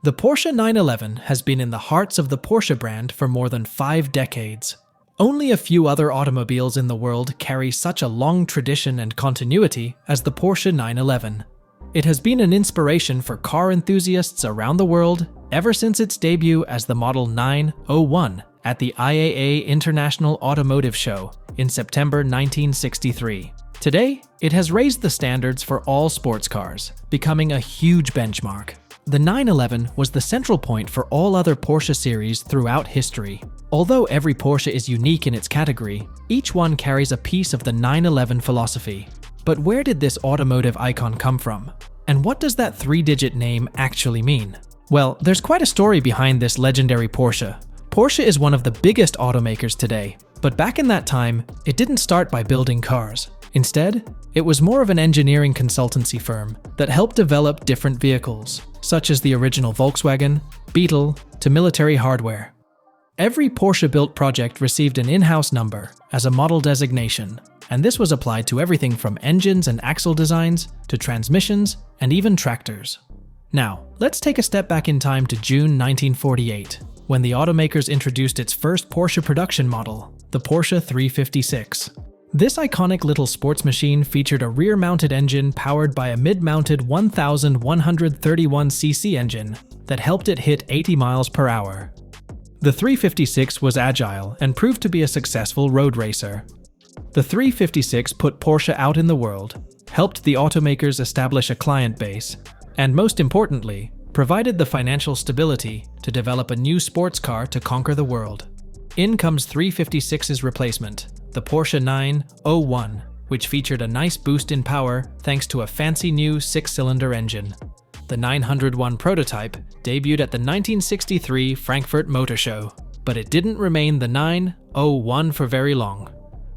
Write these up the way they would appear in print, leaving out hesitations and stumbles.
The Porsche 911 has been in the hearts of the Porsche brand for more than 5 decades. Only a few other automobiles in the world carry such a long tradition and continuity as the Porsche 911. It has been an inspiration for car enthusiasts around the world ever since its debut as the Model 901 at the IAA International Automotive Show in September 1963. Today, it has raised the standards for all sports cars, becoming a huge benchmark. The 911 was the central point for all other Porsche series throughout history. Although every Porsche is unique in its category, each one carries a piece of the 911 philosophy. But where did this automotive icon come from? And what does that 3-digit name actually mean? Well, there's quite a story behind this legendary Porsche. Porsche is one of the biggest automakers today, but back in that time, it didn't start by building cars. Instead, it was more of an engineering consultancy firm that helped develop different vehicles, such as the original Volkswagen, Beetle, to military hardware. Every Porsche-built project received an in-house number as a model designation, and this was applied to everything from engines and axle designs to transmissions and even tractors. Now, let's take a step back in time to June 1948, when the automakers introduced its first Porsche production model, the Porsche 356. This iconic little sports machine featured a rear-mounted engine powered by a mid-mounted 1,131cc engine that helped it hit 80 miles per hour. The 356 was agile and proved to be a successful road racer. The 356 put Porsche out in the world, helped the automakers establish a client base, and most importantly, provided the financial stability to develop a new sports car to conquer the world. In comes 356's replacement, the Porsche 901, which featured a nice boost in power thanks to a fancy new 6-cylinder engine. The 901 prototype debuted at the 1963 Frankfurt Motor Show, but it didn't remain the 901 for very long.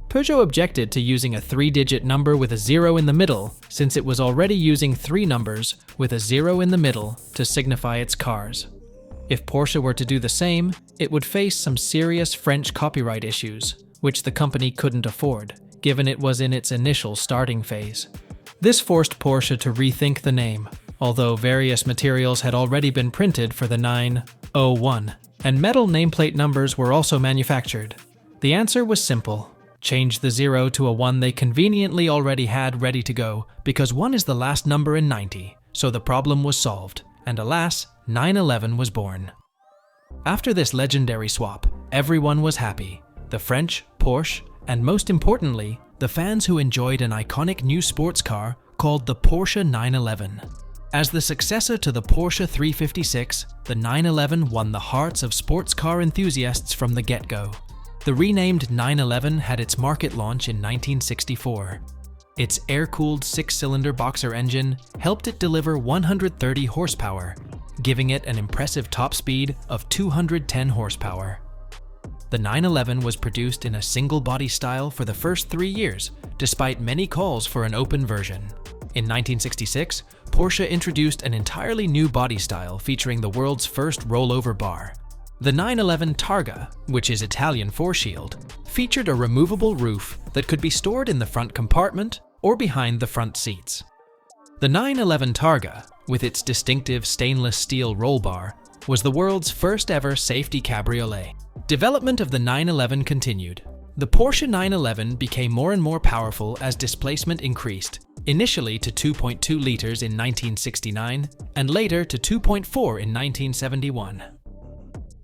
Peugeot objected to using a 3-digit number with a 0 in the middle, since it was already using 3 numbers with a 0 in the middle to signify its cars. If Porsche were to do the same, it would face some serious French copyright issues, which the company couldn't afford, given it was in its initial starting phase. This forced Porsche to rethink the name, although various materials had already been printed for the 901, and metal nameplate numbers were also manufactured. The answer was simple. Change the 0 to a 1 they conveniently already had ready to go, because 1 is the last number in 90, so the problem was solved, and alas, 911 was born. After this legendary swap, everyone was happy. The French, Porsche, and most importantly, the fans who enjoyed an iconic new sports car called the Porsche 911. As the successor to the Porsche 356, the 911 won the hearts of sports car enthusiasts from the get-go. The renamed 911 had its market launch in 1964. Its air-cooled 6-cylinder boxer engine helped it deliver 130 horsepower, giving it an impressive top speed of 210 horsepower. The 911 was produced in a single body style for the first 3 years, despite many calls for an open version. In 1966, Porsche introduced an entirely new body style featuring the world's first rollover bar. The 911 Targa, which is Italian for shield, featured a removable roof that could be stored in the front compartment or behind the front seats. The 911 Targa, with its distinctive stainless steel roll bar, was the world's first ever safety cabriolet. Development of the 911 continued. The Porsche 911 became more and more powerful as displacement increased, initially to 2.2 liters in 1969 and later to 2.4 in 1971.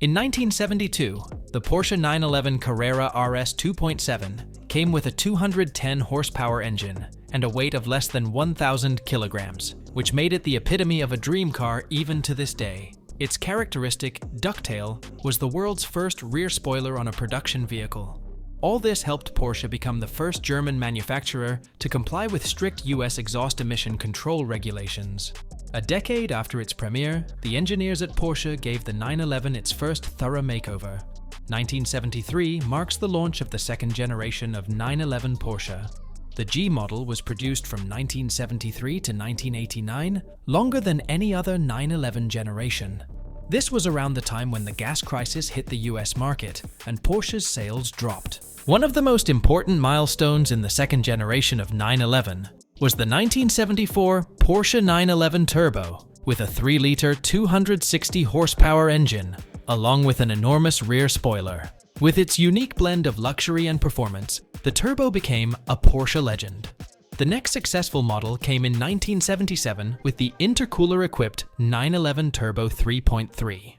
In 1972, the Porsche 911 Carrera RS 2.7 came with a 210 horsepower engine and a weight of less than 1,000 kilograms, which made it the epitome of a dream car even to this day. Its characteristic ducktail was the world's first rear spoiler on a production vehicle. All this helped Porsche become the first German manufacturer to comply with strict US exhaust emission control regulations. A decade after its premiere, the engineers at Porsche gave the 911 its first thorough makeover. 1973 marks the launch of the second generation of 911 Porsche. The G model was produced from 1973 to 1989, longer than any other 911 generation. This was around the time when the gas crisis hit the US market, and Porsche's sales dropped. One of the most important milestones in the second generation of 911 was the 1974 Porsche 911 Turbo, with a 3-liter 260 horsepower engine, along with an enormous rear spoiler. With its unique blend of luxury and performance, the turbo became a Porsche legend. The next successful model came in 1977 with the intercooler-equipped 911 Turbo 3.3.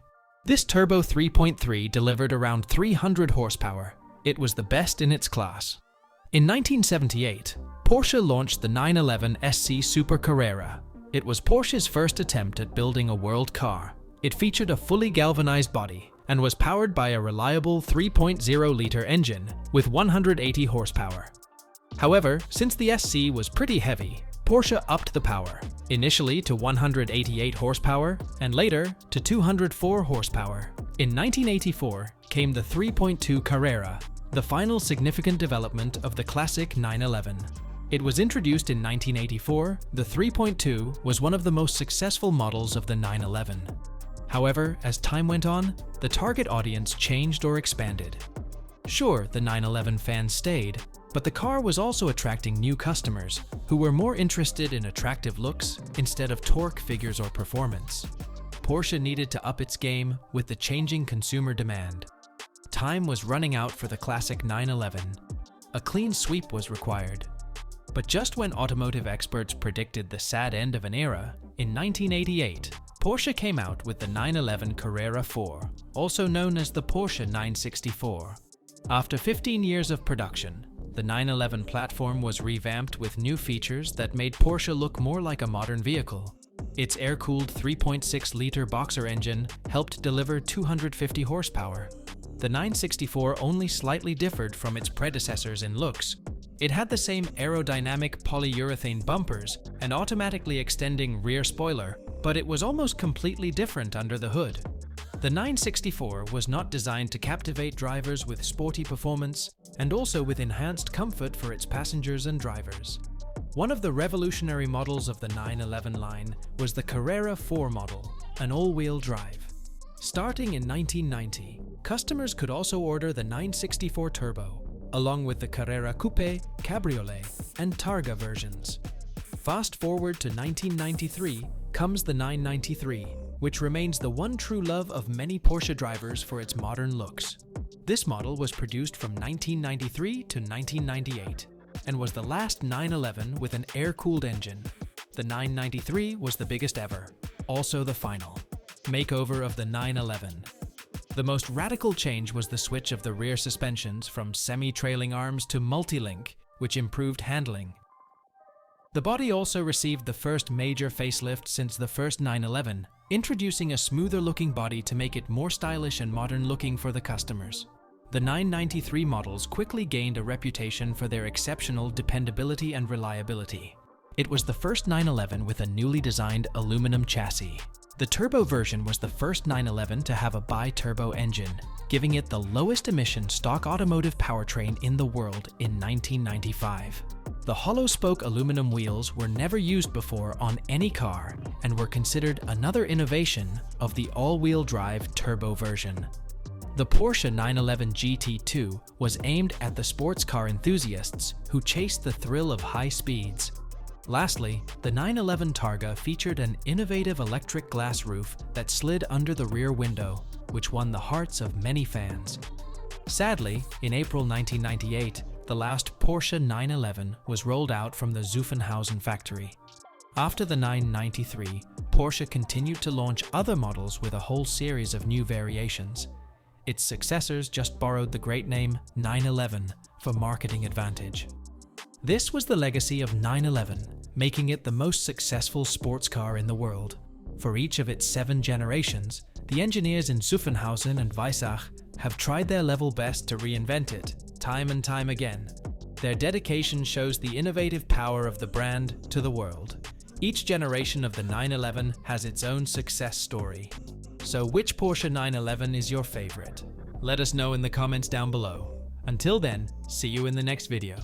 This Turbo 3.3 delivered around 300 horsepower. It was the best in its class. In 1978, Porsche launched the 911 SC Super Carrera. It was Porsche's first attempt at building a world car. It featured a fully galvanized body and was powered by a reliable 3.0-liter engine with 180 horsepower. However, since the SC was pretty heavy, Porsche upped the power, initially to 188 horsepower and later to 204 horsepower. In 1984 came the 3.2 Carrera, the final significant development of the classic 911. It was introduced in 1984, the 3.2 was one of the most successful models of the 911. However, as time went on, the target audience changed or expanded. Sure, the 911 fans stayed, but the car was also attracting new customers who were more interested in attractive looks instead of torque figures or performance. Porsche needed to up its game with the changing consumer demand. Time was running out for the classic 911. A clean sweep was required. But just when automotive experts predicted the sad end of an era, in 1988, Porsche came out with the 911 Carrera 4, also known as the Porsche 964. After 15 years of production, the 911 platform was revamped with new features that made Porsche look more like a modern vehicle. Its air-cooled 3.6-liter boxer engine helped deliver 250 horsepower. The 964 only slightly differed from its predecessors in looks. It had the same aerodynamic polyurethane bumpers and automatically extending rear spoiler, but it was almost completely different under the hood. The 964 was not designed to captivate drivers with sporty performance and also with enhanced comfort for its passengers and drivers. One of the revolutionary models of the 911 line was the Carrera 4 model, an all-wheel drive. Starting in 1990, customers could also order the 964 Turbo, along with the Carrera Coupe, Cabriolet, and Targa versions. Fast forward to 1993 comes the 993, which remains the one true love of many Porsche drivers for its modern looks. This model was produced from 1993 to 1998 and was the last 911 with an air-cooled engine. The 993 was the biggest ever, also the final makeover of the 911. The most radical change was the switch of the rear suspensions from semi-trailing arms to multi-link, which improved handling. The body also received the first major facelift since the first 911, introducing a smoother-looking body to make it more stylish and modern-looking for the customers. The 993 models quickly gained a reputation for their exceptional dependability and reliability. It was the first 911 with a newly designed aluminum chassis. The turbo version was the first 911 to have a bi-turbo engine, giving it the lowest emission stock automotive powertrain in the world in 1995. The hollow-spoke aluminum wheels were never used before on any car and were considered another innovation of the all-wheel drive turbo version. The Porsche 911 GT2 was aimed at the sports car enthusiasts who chased the thrill of high speeds. Lastly, the 911 Targa featured an innovative electric glass roof that slid under the rear window, which won the hearts of many fans. Sadly, in April 1998, the last Porsche 911 was rolled out from the Zuffenhausen factory. After the 993, Porsche continued to launch other models with a whole series of new variations. Its successors just borrowed the great name 911 for marketing advantage. This was the legacy of 911, making it the most successful sports car in the world. For each of its 7 generations, the engineers in Zuffenhausen and Weissach have tried their level best to reinvent it, time and time again. Their dedication shows the innovative power of the brand to the world. Each generation of the 911 has its own success story. So which Porsche 911 is your favorite? Let us know in the comments down below. Until then, see you in the next video.